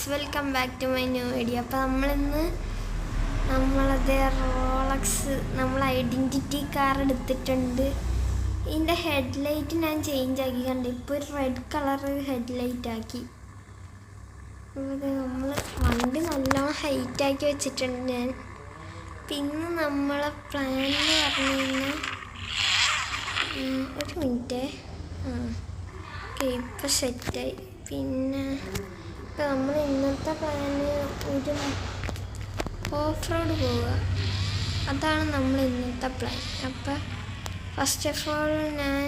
Guys, welcome back to my new video. അപ്പോൾ നമ്മളിന്ന് നമ്മളത് റോളക്സ് ഐഡൻറ്റിറ്റി കാർ എടുത്തിട്ടുണ്ട്. ഇതിൻ്റെ ഹെഡ്ലൈറ്റ് ഞാൻ ചേഞ്ച് ആക്കി കണ്ട്. ഇപ്പോൾ ഒരു റെഡ് കളർ ഹെഡ്ലൈറ്റ് ആക്കി. നമ്മൾ വണ്ടി നല്ലോണം ഹൈറ്റാക്കി വെച്ചിട്ടുണ്ട് ഞാൻ. പിന്നെ നമ്മളെ പ്ലാൻ എന്ന് പറഞ്ഞു കഴിഞ്ഞാൽ ഒരു മിനിറ്റ് ഇപ്പോൾ സെറ്റായി. പിന്നെ ഇപ്പം നമ്മൾ ഇന്നത്തെ പ്ലാന് ഒരു ഓഫ് റോഡ് പോവുക, അതാണ് നമ്മൾ ഇന്നത്തെ പ്ലാൻ. അപ്പം ഫസ്റ്റ് ഓഫ് ഓൾ ഞാൻ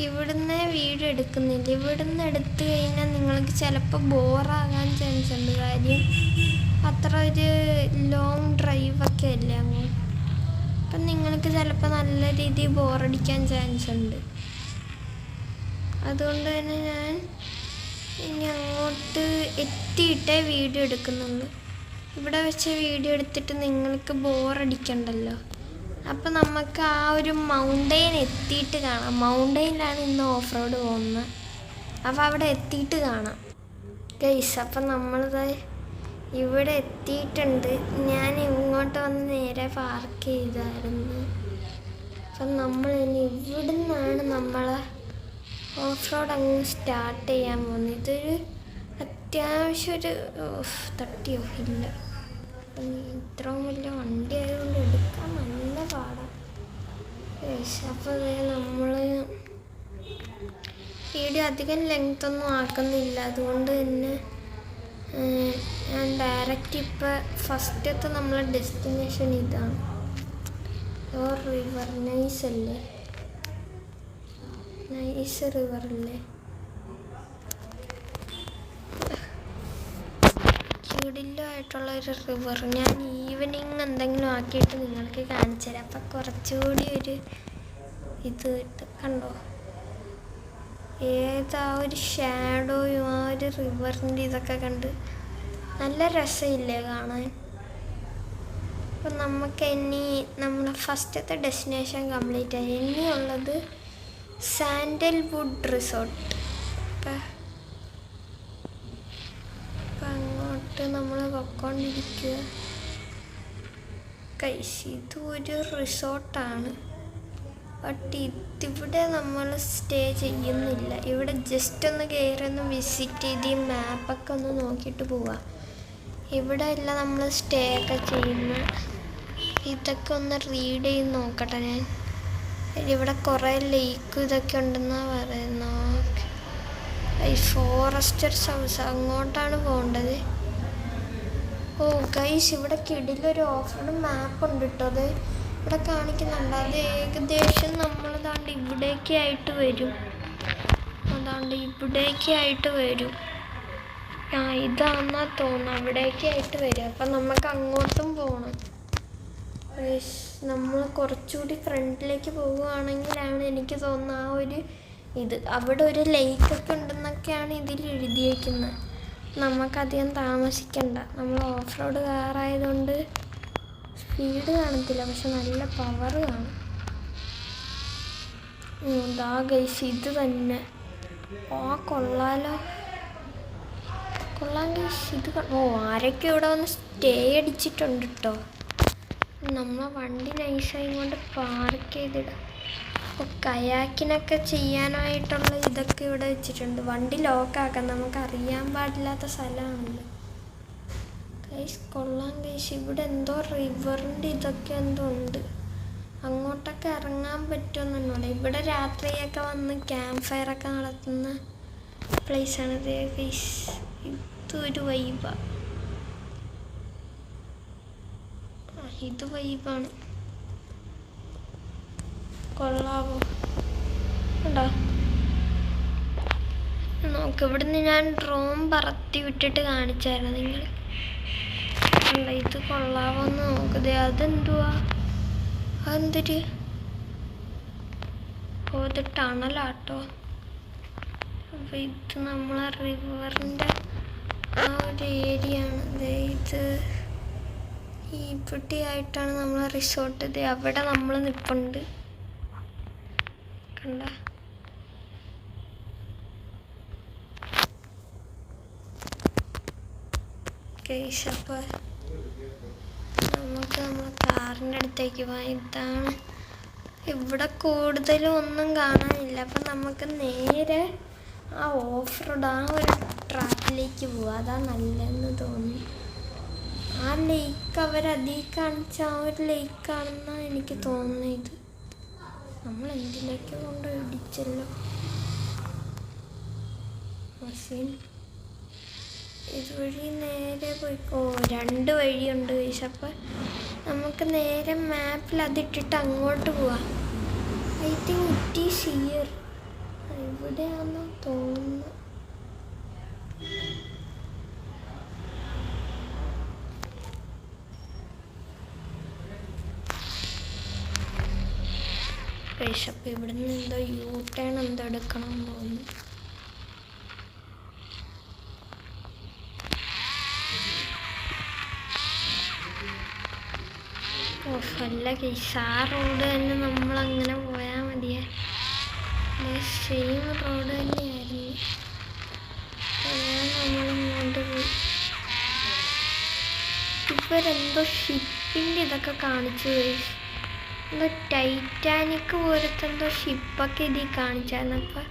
ഇവിടുന്ന് വീഡിയോ എടുക്കുന്നില്ല. ഇവിടുന്ന് എടുത്തു കഴിഞ്ഞാൽ നിങ്ങൾക്ക് ചിലപ്പോൾ ബോറാകാൻ ചാൻസ് ഉണ്ട്. കാര്യം അത്ര ഒരു ലോങ് ഡ്രൈവൊക്കെ അല്ലേ അങ്ങോട്ട്. അപ്പം നിങ്ങൾക്ക് ചിലപ്പോൾ നല്ല രീതിയിൽ ബോറടിക്കാൻ ചാൻസ് ഉണ്ട്. അതുകൊണ്ട് തന്നെ ഞാൻ ഇനി അങ്ങോട്ട് എത്തിയിട്ടേ വീഡിയോ എടുക്കുന്നുള്ളൂ. ഇവിടെ വെച്ച് വീഡിയോ എടുത്തിട്ട് നിങ്ങൾക്ക് ബോറടിക്കണ്ടല്ലോ. അപ്പം നമുക്ക് ആ ഒരു മൗണ്ടെയിൻ എത്തിയിട്ട് കാണാം. മൗണ്ടെയിനിലാണ് ഇന്ന് ഓഫ് റോഡ് പോകുന്നത്. അപ്പോൾ അവിടെ എത്തിയിട്ട് കാണാം ഗൈസ്. അപ്പം നമ്മളിത് ഇവിടെ എത്തിയിട്ടുണ്ട്. ഞാൻ ഇങ്ങോട്ട് വന്ന് നേരെ പാർക്ക് ചെയ്തായിരുന്നു. അപ്പം നമ്മൾ ഇനി ഇവിടെ നിന്നാണ് നമ്മളെ ഓഫ് റോഡ് അങ്ങ് സ്റ്റാർട്ട് ചെയ്യാൻ പോകുന്നത്. ഇതൊരു അത്യാവശ്യം ഒരു തട്ടിയോ ഇല്ല. ഇത്രയും വലിയ വണ്ടി ആയതുകൊണ്ട് എടുക്കാൻ നല്ല പാടാണ്. അപ്പോൾ നമ്മൾ വീഡിയോ അധികം ലെങ്ത്തൊന്നും ആക്കുന്നില്ല. അതുകൊണ്ട് തന്നെ ഞാൻ ഡയറക്റ്റ് ഇപ്പോൾ ഫസ്റ്റത്തെ നമ്മളെ ഡെസ്റ്റിനേഷൻ ഇതാണ്. റിവർ നൈസ് അല്ലേ, നൈസ് റിവർ അല്ലേ, ചൂടിലുമായിട്ടുള്ള ഒരു റിവർ. ഞാൻ ഈവനിങ് എന്തെങ്കിലും ആക്കിയിട്ട് നിങ്ങൾക്ക് കാണിച്ചു തരാം. അപ്പം കുറച്ചുകൂടി ഒരു ഇത് കണ്ടോ, ഏതാ ഒരു ഷാഡോയും ആ ഒരു റിവറിൻ്റെ ഇതൊക്കെ കണ്ട് നല്ല രസമില്ലേ കാണാൻ. അപ്പം നമുക്ക് ഇനി നമ്മളെ ഫസ്റ്റത്തെ ഡെസ്റ്റിനേഷൻ കംപ്ലീറ്റ് ആയി. ഇനിയുള്ളത് സാൻഡൽവുഡ് റിസോർട്ട്. അപ്പം അങ്ങോട്ട് നമ്മൾ പൊയ്ക്കൊണ്ടിരിക്കുക കൈസ്. ഇതൊരു റിസോർട്ടാണ്, ബട്ട് ഇതിവിടെ നമ്മൾ സ്റ്റേ ചെയ്യുന്നില്ല. ഇവിടെ ജസ്റ്റ് ഒന്ന് കയറി ഒന്ന് വിസിറ്റ് ചെയ്ത് ഈ മാപ്പൊക്കെ ഒന്ന് നോക്കിയിട്ട് പോവാം. ഇവിടെ അല്ല നമ്മൾ സ്റ്റേ ഒക്കെ ചെയ്യുന്ന. ഇതൊക്കെ ഒന്ന് റീഡ് ചെയ്ത് നോക്കട്ടെ ഞാൻ. ഇവിടെ കുറേ ലേക്ക് ഇതൊക്കെ ഉണ്ടെന്നാണ് പറയുന്നത്. ഈ ഫോറസ്റ്റേഴ്സ് ഹൗസ് അങ്ങോട്ടാണ് പോകേണ്ടത്. ഓ ഗൈസ്, ഇവിടെ കിടിലൊരു ഓഫ് റോഡ് മാപ്പ് ഉണ്ട് കേട്ടോ. അത് ഇവിടെ കാണിക്കുന്നുണ്ട്. അത് ഏകദേശം നമ്മളതാണ്ട് ഇവിടേക്കായിട്ട് വരും. അതാണ്ട് ഇവിടേക്കായിട്ട് വരും. ഇതാണെന്നാ തോന്നുന്നു, അവിടേക്കായിട്ട് വരും. അപ്പം നമുക്ക് അങ്ങോട്ടും പോകണം. നമ്മൾ കുറച്ചുകൂടി ഫ്രണ്ടിലേക്ക് പോവുകയാണെങ്കിലാണ് എനിക്ക് തോന്നുന്നത് ആ ഒരു ഇത്. അവിടെ ഒരു ലേക്കൊക്കെ ഉണ്ടെന്നൊക്കെയാണ് ഇതിൽ എഴുതിയേക്കുന്നത്. നമുക്കധികം താമസിക്കണ്ട. നമ്മൾ ഓഫ് റോഡ് കാറായതുകൊണ്ട് സ്പീഡ് കാണത്തില്ല, പക്ഷെ നല്ല പവർ കാണും. ഇതാ ഗൈസ്, ഇത് തന്നെ. കൊള്ളാലോ, കൊള്ളാം ഗൈസ്. ഇത് ആരൊക്കെ ഇവിടെ വന്ന് സ്റ്റേ അടിച്ചിട്ടുണ്ട് കേട്ടോ. നമ്മളെ വണ്ടി നൈസായി കൊണ്ട് പാർക്ക് ചെയ്തിടാം. അപ്പോൾ കയാക്കിനൊക്കെ ചെയ്യാനായിട്ടുള്ള ഇതൊക്കെ ഇവിടെ വെച്ചിട്ടുണ്ട്. വണ്ടി ലോക്കാക്കാം, നമുക്ക് അറിയാൻ പാടില്ലാത്ത സ്ഥലമാണല്ലോ ഗൈസ്. കൊള്ളാം ഗൈസ്. ഇവിടെ എന്തോ റിവറിൻ്റെ ഇതൊക്കെ എന്തോ ഉണ്ട്. അങ്ങോട്ടൊക്കെ ഇറങ്ങാൻ പറ്റുമെന്നുണ്ടോ. ഇവിടെ രാത്രിയൊക്കെ വന്ന് ക്യാമ്പ് ഫയറൊക്കെ നടത്തുന്ന പ്ലേസാണ് ഇത് ഗൈസ്. ഇതൊരു വൈബാണ്, ഇത് വൈബാണ്. കൊള്ളാവോ ഉണ്ടോ നോക്ക്. ഇവിടുന്ന് ഞാൻ ഡ്രോൺ പറത്തി വിട്ടിട്ട് കാണിച്ചായിരുന്നു നിങ്ങൾ. അല്ല, ഇത് കൊള്ളാവോന്ന് നോക്കത്. അതെന്തുവാ, അതെന്തൊരു ഇത് ടണലാട്ടോ. അപ്പം ഇത് നമ്മളെ റിവറിൻ്റെ ആ ഒരു ഏരിയ ആണ്. ഇത് ഇവിടെയായിട്ടാണ് നമ്മളെ റിസോർട്ട്. ഇത് അവിടെ നമ്മൾ നിൽപ്പുണ്ട് കണ്ട. ഗൈസ് അപ്പോൾ നമുക്ക് നമ്മുടെ കാറിൻ്റെ അടുത്തേക്ക് പോകാം. ഇതാണ്, ഇവിടെ കൂടുതലും ഒന്നും കാണാനില്ല. അപ്പം നമുക്ക് നേരെ ആ ഓഫ് റോഡ് ആ ഒരു ട്രാക്കിലേക്ക് പോവാം. അതാ നല്ലതെന്ന് തോന്നി. ആ ലേക്ക് അവരതിൽ കാണിച്ച ആ ഒരു ലേക്കാണെന്നാണ് എനിക്ക് തോന്നിയത്. നമ്മൾ എന്തിലേക്ക് കൊണ്ട് ഇടിച്ചല്ലോ മസീൻ. ഇതുവഴി നേരെ പോയിക്കോ. 2 വഴിയുണ്ട് ഗൈസ്. അപ്പം നമുക്ക് നേരെ മാപ്പിൽ അതിട്ടിട്ട് അങ്ങോട്ട് പോവാം. I think it is here. ഇവിടെയാണെന്ന് തോന്നുന്നു. ഗൈസ് അപ്പം ഇവിടുന്ന് എന്തോ യൂ ടേൺ എന്തോ എടുക്കണം എന്ന് തോന്നുന്നു. അല്ല ഗൈസ്, ആ റോഡ് തന്നെ നമ്മളങ്ങനെ പോയാൽ മതിയേ. സെയിം റോഡ് തന്നെയായിരുന്നു. നമ്മളിങ്ങോട്ട് പോയി. ഇവരെന്തോ ഷിപ്പിൻ്റെ ഇതൊക്കെ കാണിച്ചു ഗൈസ്. എന്തോ ടൈറ്റാനിക് പോലത്തെ എന്തോ ഷിപ്പൊക്കെ ഇതിൽ കാണിച്ചായിരുന്നു. അപ്പം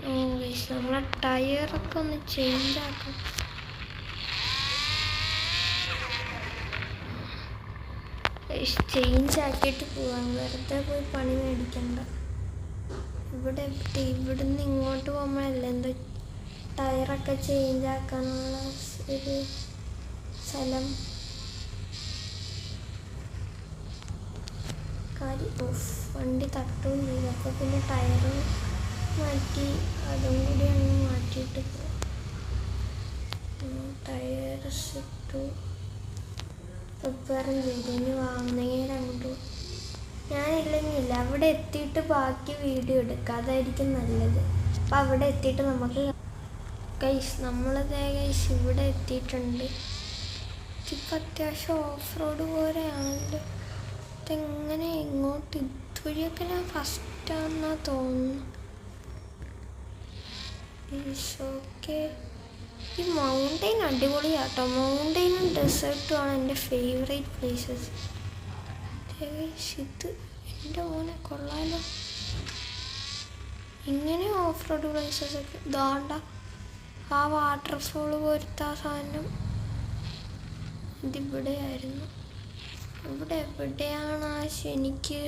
ഓ ഗൈസ്, നമ്മളെ ടയറൊക്കെ ഒന്ന് ചേഞ്ച് ആക്കും. ചേഞ്ച് ആക്കിയിട്ട് പോവാം, വെറുതെ പോയി പണി മേടിക്കണ്ട. ഇവിടുന്ന് ഇങ്ങോട്ട് പോകുമ്പോഴല്ലേ എന്തോ ടയറൊക്കെ ചേഞ്ച് ആക്കാനുള്ള ഒരു സ്ഥലം. വണ്ടി തട്ടുകയും ചെയ്തു. അപ്പോൾ പിന്നെ ടയർ മാറ്റി അതും കൂടി അങ്ങ് മാറ്റിയിട്ട് പോവാം. ടയർ ഇട്ടു, റിപ്പയറും ചെയ്തു. ഇനി നേരെ അങ്ങോട്ട് ഞാനില്ലെങ്കില്ല അവിടെ എത്തിയിട്ട് ബാക്കി വീഡിയോ എടുക്കുക, അതായിരിക്കും നല്ലത്. അപ്പം അവിടെ എത്തിയിട്ട് നമുക്ക് ഗൈസ് നമ്മളതേ ഗൈസ് ഇവിടെ എത്തിയിട്ടുണ്ട്. ഇതിപ്പോൾ അത്യാവശ്യം ഓഫ് റോഡ് പോലെയാണല്ലോ. ഇതെങ്ങനെ ഇങ്ങോട്ട് ഇതുവഴിയൊക്കെ ഞാൻ ഫസ്റ്റാണെന്നാണ് തോന്നുന്നു. ഓക്കെ, ഈ മൗണ്ടെയിൻ അടിപൊളിയാട്ടോ. മൗണ്ടെയിനും ഡെസേർട്ടുമാണ് എൻ്റെ ഫേവറേറ്റ് പ്ലേസസ്. ഇത് എൻ്റെ മോനെ കൊള്ളാലോ. ഇങ്ങനെ ഓഫ് റോഡ് പ്ലേസസ് ഒക്കെ ഇതാണ്ട. ആ വാട്ടർഫോൾ പോലത്തെ ആ സാധനം ഇതിവിടെയായിരുന്നു. ഇവിടെ എവിടെയാണ് ആ എനിക്ക്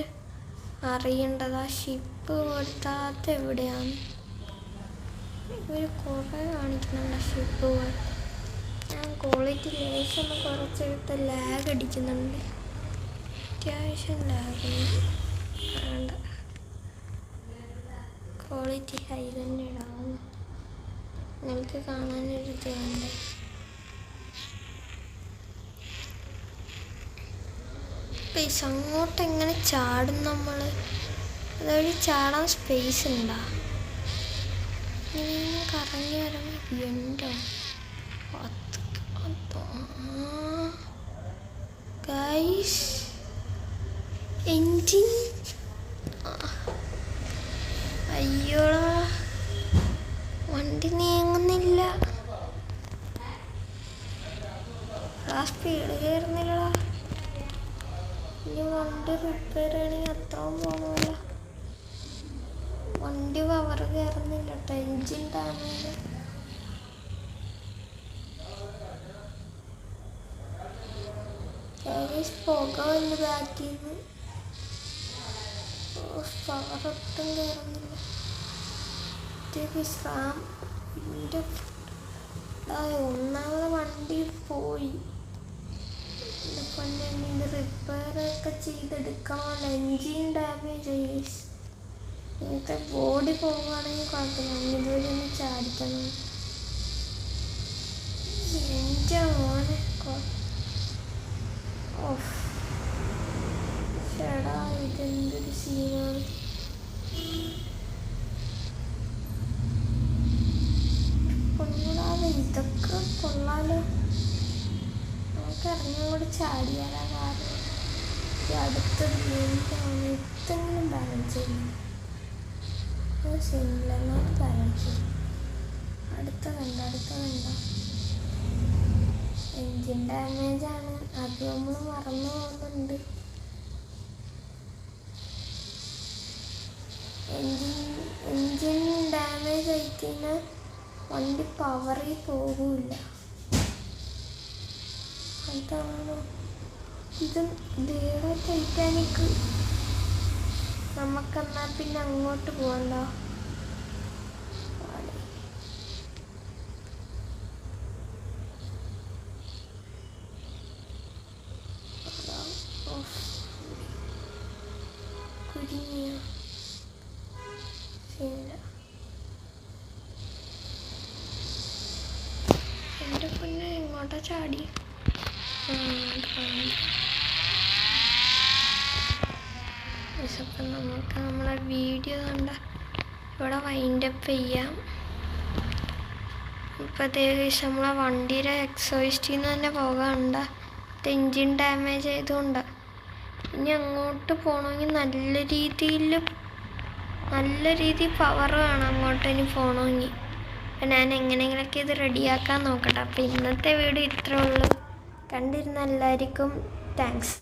അറിയേണ്ടത്? ആ ഷിപ്പ് പോലത്തെ എവിടെയാണ്? ഇവർ കുറേ കാണിക്കുന്നുണ്ട് ഷിപ്പ് പോലെ. ഞാൻ ക്വാളിറ്റി ലേശം കുറച്ചെടുത്ത് ലാഗ് അടിക്കുന്നുണ്ട്. അത്യാവശ്യം ലാഗ് വേണ്ട, ക്വാളിറ്റി ഹൈ തന്നെ ഇടാവുന്നു. നിങ്ങൾക്ക് കാണാനൊരു ഇതുണ്ട്. സ്പേസ് അങ്ങോട്ട് എങ്ങനെ ചാടും നമ്മൾ? അതുവഴി ചാടാൻ സ്പേസ് ഉണ്ടോ? കറങ്ങി ഇറങ്ങി ഉണ്ടോ? ഗൈസ് എൻജിൻ അയ്യോടാ, വണ്ടി നീങ്ങുന്നില്ല. ആ സ്പീഡ് കയറുന്നില്ലടാ. ഇനി വണ്ടി റിപ്പയർ ചെയ്യണമെങ്കിൽ അത്രയും പോകണമല്ലോ. വണ്ടി പവർ കയറുന്നില്ല കേട്ടോ, എൻജിൻ ഡാമേജ്. പുക വന്ന് ബാക്കിൽ നിന്ന് പവർ ഒട്ടും കയറുന്നില്ല. ഒന്നാമത് വണ്ടി പോയി. ഇത് റിപ്പയർ ഒക്കെ ചെയ്തെടുക്കണമല്ലോ. എൻജിൻ ഡാമേജ് ഇങ്ങനത്തെ ബോഡി പോകുകയാണെങ്കിൽ കുഴപ്പമില്ല. ഇതുവരെ ഒന്ന് ചാടിക്കണം. എൻ്റെ മോനെ ചേടാ, ഇതെന്തൊരു സീനാണ്. കൊള്ളാതെ, ഇതൊക്കെ കൊള്ളാലോ. നമുക്ക് ഇറങ്ങിയോട് ചാടിയാലാ കാരണം. അടുത്ത ഗെയിമിലാണ് ഇതെങ്കിലും ബാലൻസ് ചെയ്യണം. സിമ്പിളെല്ലാം ബാലൻസ് ചെയ്യും. അടുത്ത കണ്ട എൻജിൻ ഡാമേജാണ്, അത് നമ്മൾ മറന്നു പോകുന്നുണ്ട്. എൻജിൻ ഡാമേജ് ആയിക്കഴിഞ്ഞാൽ വണ്ടി പവറിൽ പോകില്ല. അതാണ് ഇത്. ദേവ ടൈറ്റാനിക്. നമുക്കെന്നാൽ പിന്നെ അങ്ങോട്ട് പോകണ്ട. കുരുങ്ങിയ എൻ്റെ പിന്നെ എങ്ങോട്ടാ ചാടി? അപ്പം നമുക്ക് നമ്മളെ വീഡിയോ കണ്ട ഇവിടെ വൈൻഡപ്പ് ചെയ്യാം. ഇപ്പം ഏകദേശം നമ്മളെ വണ്ടിയുടെ എക്സോസ്റ്റിൽ നിന്ന് തന്നെ പോകാണ്ട. എൻജിൻ ഡാമേജ് ആയതുകൊണ്ടാണ്. ഇനി അങ്ങോട്ട് പോകണമെങ്കിൽ നല്ല രീതിയിൽ പവർ വേണം അങ്ങോട്ട് ഇനി പോകണമെങ്കിൽ. അപ്പം ഞാൻ എങ്ങനെയെങ്കിലൊക്കെ ഇത് റെഡിയാക്കാൻ നോക്കട്ടെ. അപ്പം ഇന്നത്തെ വീഡിയോ ഇത്രേ ഉള്ളൂ. കണ്ടിരുന്ന എല്ലാവർക്കും താങ്ക്സ്.